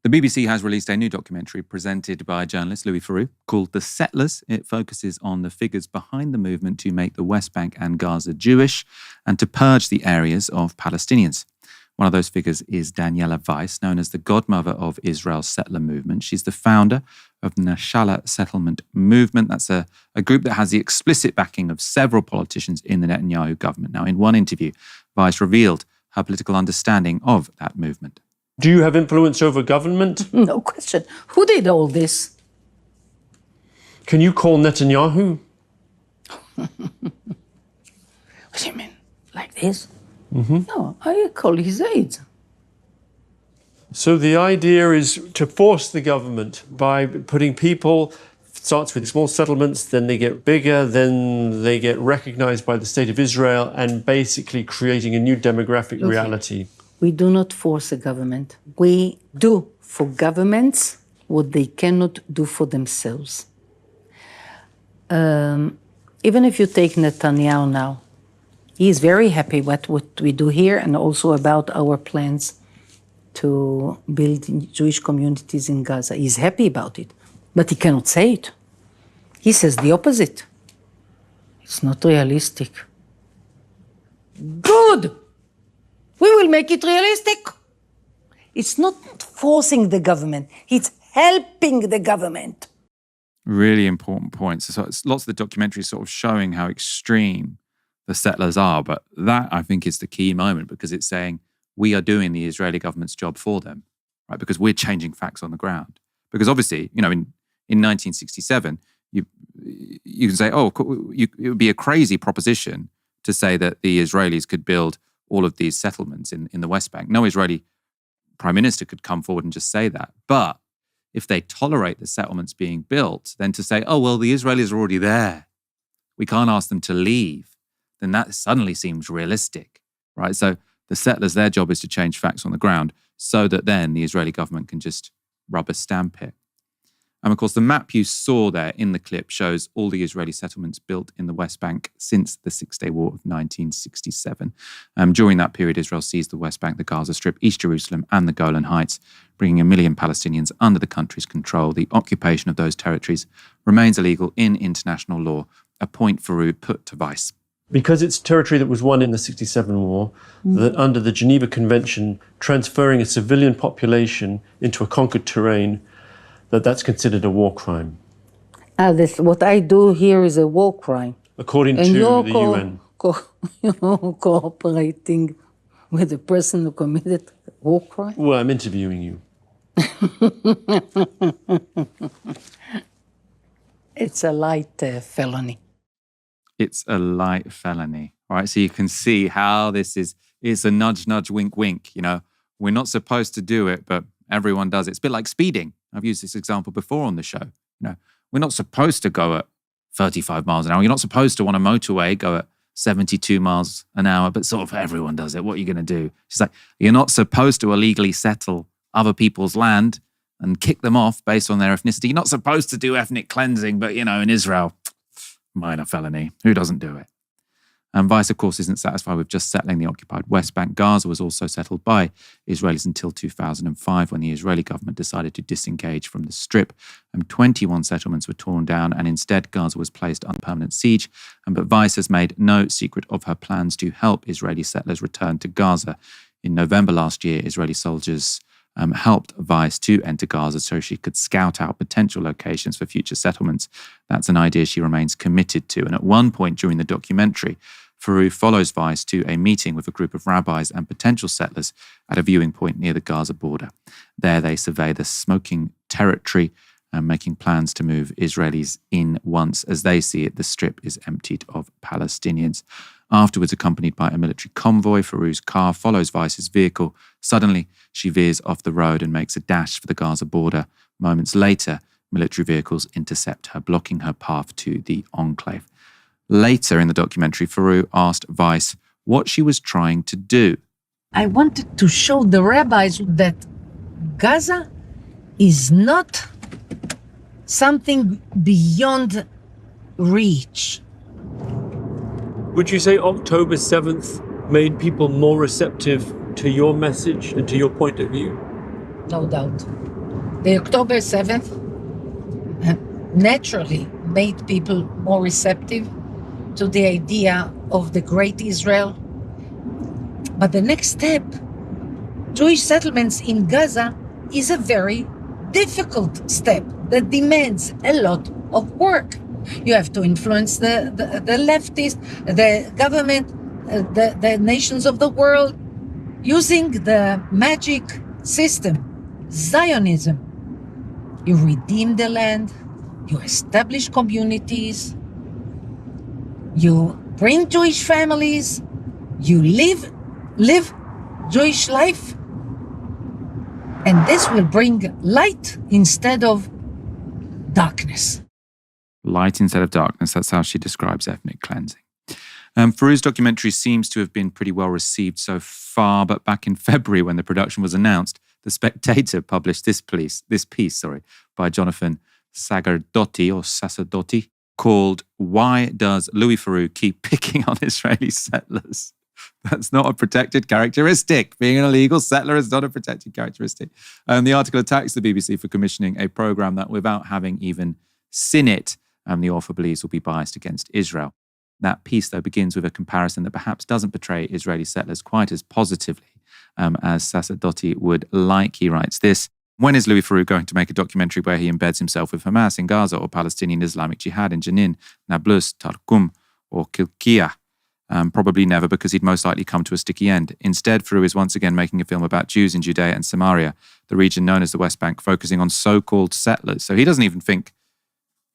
The BBC has released a new documentary presented by journalist Louis Theroux called The Settlers. It focuses on the figures behind the movement to make the West Bank and Gaza Jewish and to purge the areas of Palestinians. One of those figures is Daniela Weiss, known as the godmother of Israel's settler movement. She's the founder of the Nashallah Settlement Movement. That's a group that has the explicit backing of several politicians in the Netanyahu government. Now, in one interview, Weiss revealed her political understanding of that movement. Do you have influence over government? No question. Who did all this? Can you call Netanyahu? What do you mean? Like this? No, I call his aides. So the idea is to force the government by putting people, starts with small settlements, then they get bigger, then they get recognized by the state of Israel, and basically creating a new demographic reality. We do not force a government. We do for governments what they cannot do for themselves. Even if you take Netanyahu now, he is very happy with what we do here and also about our plans to build Jewish communities in Gaza. He's happy about it, but he cannot say it. He says the opposite. It's not realistic. Good! We will make it realistic. It's not forcing the government, it's helping the government. Really important points. So it's lots of the documentary sort of showing how extreme the settlers are, but that, I think, is the key moment because it's saying we are doing the Israeli government's job for them, right? Because we're changing facts on the ground. Because obviously, in 1967, you can say, it would be a crazy proposition to say that the Israelis could build all of these settlements in the West Bank. No Israeli prime minister could come forward and just say that. But if they tolerate the settlements being built, then to say, the Israelis are already there, we can't ask them to leave, then that suddenly seems realistic, right? So the settlers, their job is to change facts on the ground so that then the Israeli government can just rubber stamp it. And of course, the map you saw there in the clip shows all the Israeli settlements built in the West Bank since the Six-Day War of 1967. During that period, Israel seized the West Bank, the Gaza Strip, East Jerusalem, and the Golan Heights, bringing 1 million Palestinians under the country's control. The occupation of those territories remains illegal in international law, a point Theroux put to Weiss. Because it's territory that was won in the 1967 war, that under the Geneva Convention, transferring a civilian population into a conquered terrain, that's considered a war crime. What I do here is a war crime. According to the UN. You're cooperating with the person who committed war crime? Well, I'm interviewing you. It's a light felony. It's a light felony. All right, so you can see how this is a nudge, nudge, wink, wink. We're not supposed to do it, but everyone does it. It's a bit like speeding. I've used this example before on the show. We're not supposed to go at 35 miles an hour. You're not supposed to, on a motorway, go at 72 miles an hour, but sort of everyone does it. What are you going to do? She's like, you're not supposed to illegally settle other people's land and kick them off based on their ethnicity. You're not supposed to do ethnic cleansing, but, in Israel, minor felony. Who doesn't do it? And Weiss, of course, isn't satisfied with just settling the occupied West Bank. Gaza was also settled by Israelis until 2005, when the Israeli government decided to disengage from the Strip. 21 settlements were torn down, and instead Gaza was placed under permanent siege. But Weiss has made no secret of her plans to help Israeli settlers return to Gaza. In November last year, Israeli soldiers helped Weiss to enter Gaza so she could scout out potential locations for future settlements. That's an idea she remains committed to. And at one point during the documentary, Theroux follows Weiss to a meeting with a group of rabbis and potential settlers at a viewing point near the Gaza border. There they survey the smoking territory and making plans to move Israelis in once, as they see it, the Strip is emptied of Palestinians. Afterwards, accompanied by a military convoy, Theroux's car follows Weiss's vehicle. Suddenly, she veers off the road and makes a dash for the Gaza border. Moments later, military vehicles intercept her, blocking her path to the enclave. Later in the documentary, Theroux asked Weiss what she was trying to do. I wanted to show the rabbis that Gaza is not something beyond reach. Would you say October 7th made people more receptive to your message and to your point of view? no doubt. The October 7th naturally made people more receptive to the idea of the Great Israel. But the next step, Jewish settlements in Gaza, is a very difficult step that demands a lot of work. You have to influence the leftists, the government, the nations of the world, using the magic system, Zionism. You redeem the land, you establish communities, you bring Jewish families, you live Jewish life, and this will bring light instead of darkness. Light instead of darkness, that's how she describes ethnic cleansing. Theroux's documentary seems to have been pretty well received so far, but back in February when the production was announced, The Spectator published this piece by Jonathan Sacerdotti, called "Why Does Louis Theroux Keep Picking on Israeli Settlers?" That's not a protected characteristic. Being an illegal settler is not a protected characteristic. The article attacks the BBC for commissioning a programme that, without having even seen it, the author believes will be biased against Israel. That piece, though, begins with a comparison that perhaps doesn't portray Israeli settlers quite as positively as Sacerdotti would like. He writes this: when is Louis Theroux going to make a documentary where he embeds himself with Hamas in Gaza or Palestinian Islamic Jihad in Jenin, Nablus, Tarqum, or Kilkia? Probably never, because he'd most likely come to a sticky end. Instead, Theroux is once again making a film about Jews in Judea and Samaria, the region known as the West Bank, focusing on so-called settlers. So he doesn't even think,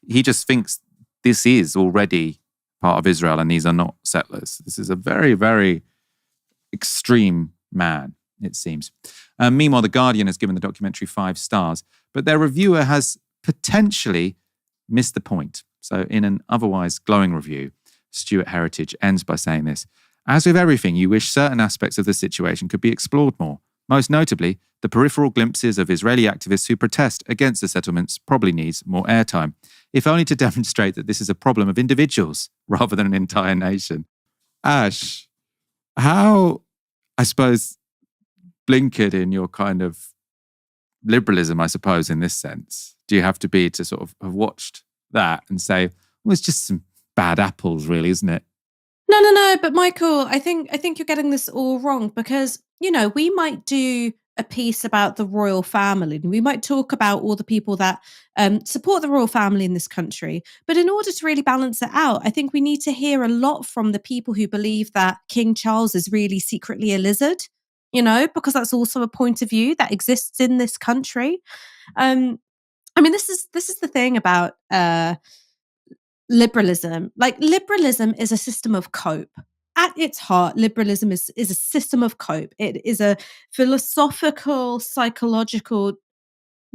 he just thinks this is already part of Israel and these are not settlers. This is a very, very extreme man, it seems. Meanwhile, The Guardian has given the documentary 5 stars, but their reviewer has potentially missed the point. So in an otherwise glowing review, Stuart Heritage ends by saying this: as with everything, you wish certain aspects of the situation could be explored more. Most notably, the peripheral glimpses of Israeli activists who protest against the settlements probably needs more airtime, if only to demonstrate that this is a problem of individuals rather than an entire nation. Ash, how, I suppose, blinkered in your kind of liberalism, I suppose, in this sense, do you have to be to sort of have watched that and say, well, it's just some bad apples, really, isn't it? No. But Michael, I think you're getting this all wrong, because, we might do a piece about the royal family, and we might talk about all the people that support the royal family in this country. But in order to really balance it out, I think we need to hear a lot from the people who believe that King Charles is really secretly a lizard, because that's also a point of view that exists in this country. This is the thing about liberalism. Like, liberalism is a system of cope. At its heart, liberalism is a system of cope. It is a philosophical, psychological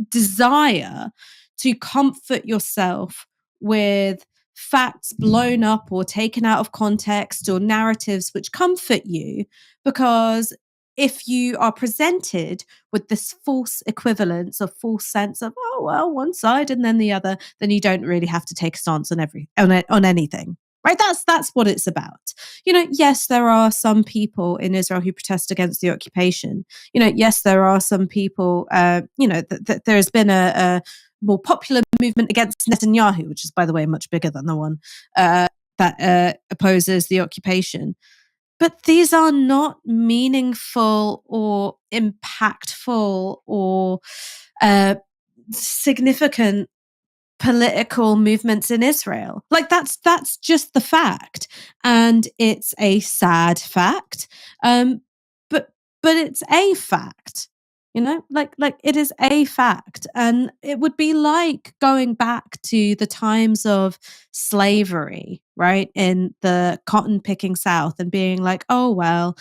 desire to comfort yourself with facts blown up or taken out of context, or narratives which comfort you, because if you are presented with this false equivalence or false sense of, oh, well, one side and then the other, then you don't really have to take a stance on anything. Right? That's what it's about. Yes, there are some people in Israel who protest against the occupation. Yes, there are some people, there's been a more popular movement against Netanyahu, which is, by the way, much bigger than the one that opposes the occupation. But these are not meaningful or impactful or significant political movements in Israel. Like, that's just the fact, and it's a sad fact. But it's a fact. Like it is a fact. And it would be like going back to the times of slavery, right? In the cotton picking South, and being like, oh, well,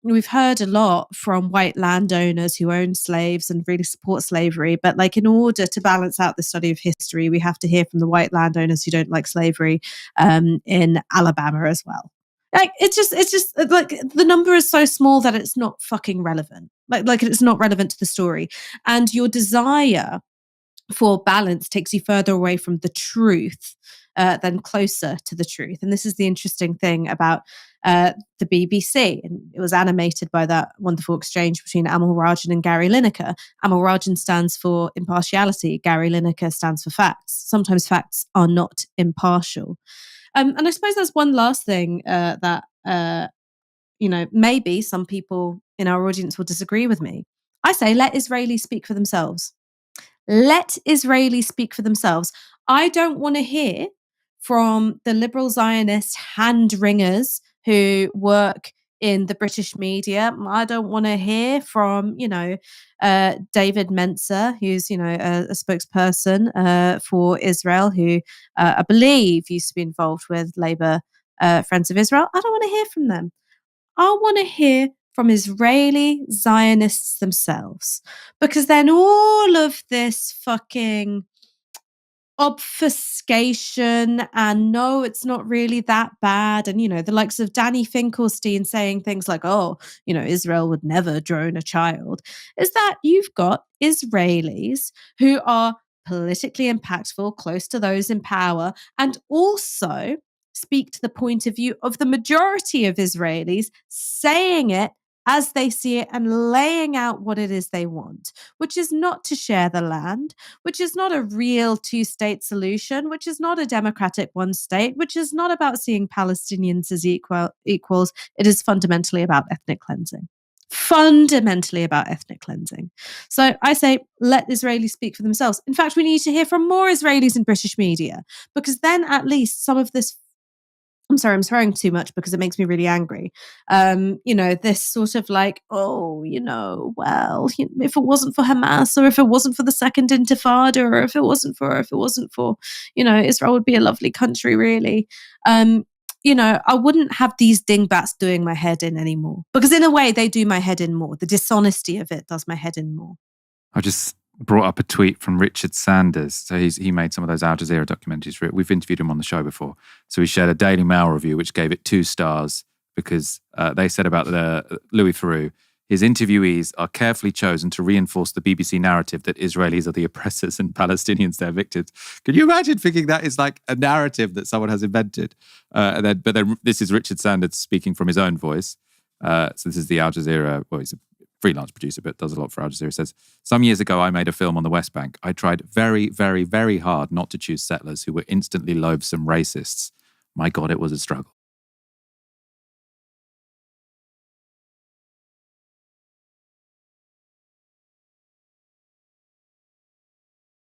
we've heard a lot from white landowners who own slaves and really support slavery. But like, in order to balance out the study of history, we have to hear from the white landowners who don't like slavery in Alabama as well. Like, it's just like, the number is so small that it's not fucking relevant. Like it's not relevant to the story. And your desire for balance takes you further away from the truth than closer to the truth. And this is the interesting thing about the BBC. And it was animated by that wonderful exchange between Amal Rajan and Gary Lineker. Amal Rajan stands for impartiality. Gary Lineker stands for facts. Sometimes facts are not impartial. And I suppose that's one last thing that, maybe some people in our audience will disagree with me. I say, let Israelis speak for themselves. Let Israelis speak for themselves. I don't want to hear from the liberal Zionist hand-wringers who work in the British media. I don't want to hear from, David Menzer, who's, a spokesperson for Israel, who I believe used to be involved with Labour Friends of Israel. I don't want to hear from them. I want to hear from Israeli Zionists themselves, because then all of this fucking obfuscation and no, it's not really that bad. And, the likes of Danny Finkelstein saying things like, Israel would never drone a child, is that you've got Israelis who are politically impactful, close to those in power, and also speak to the point of view of the majority of Israelis, saying it as they see it and laying out what it is they want, which is not to share the land, which is not a real two-state solution, which is not a democratic one state, which is not about seeing Palestinians as equals. It is fundamentally about ethnic cleansing. Fundamentally about ethnic cleansing. So I say, let Israelis speak for themselves. In fact, we need to hear from more Israelis in British media, because then at least some of this, I'm sorry, I'm swearing too much because it makes me really angry. This sort of like, if it wasn't for Hamas, or if it wasn't for the second Intifada, or if it wasn't for, Israel would be a lovely country, really. I wouldn't have these dingbats doing my head in anymore, because in a way they do my head in more. The dishonesty of it does my head in more. I just brought up a tweet from Richard Sanders. So he made some of those Al Jazeera documentaries. We've interviewed him on the show before. So he shared a Daily Mail review, which gave it 2 stars because they said about Louis Theroux, his interviewees are carefully chosen to reinforce the BBC narrative that Israelis are the oppressors and Palestinians their victims. Can you imagine thinking that is like a narrative that someone has invented? But then this is Richard Sanders speaking from his own voice. So this is the Al Jazeera, he's a freelance producer, but does a lot for Al Jazeera. Says, some years ago, I made a film on the West Bank. I tried very, very, very hard not to choose settlers who were instantly loathsome racists. My God, it was a struggle.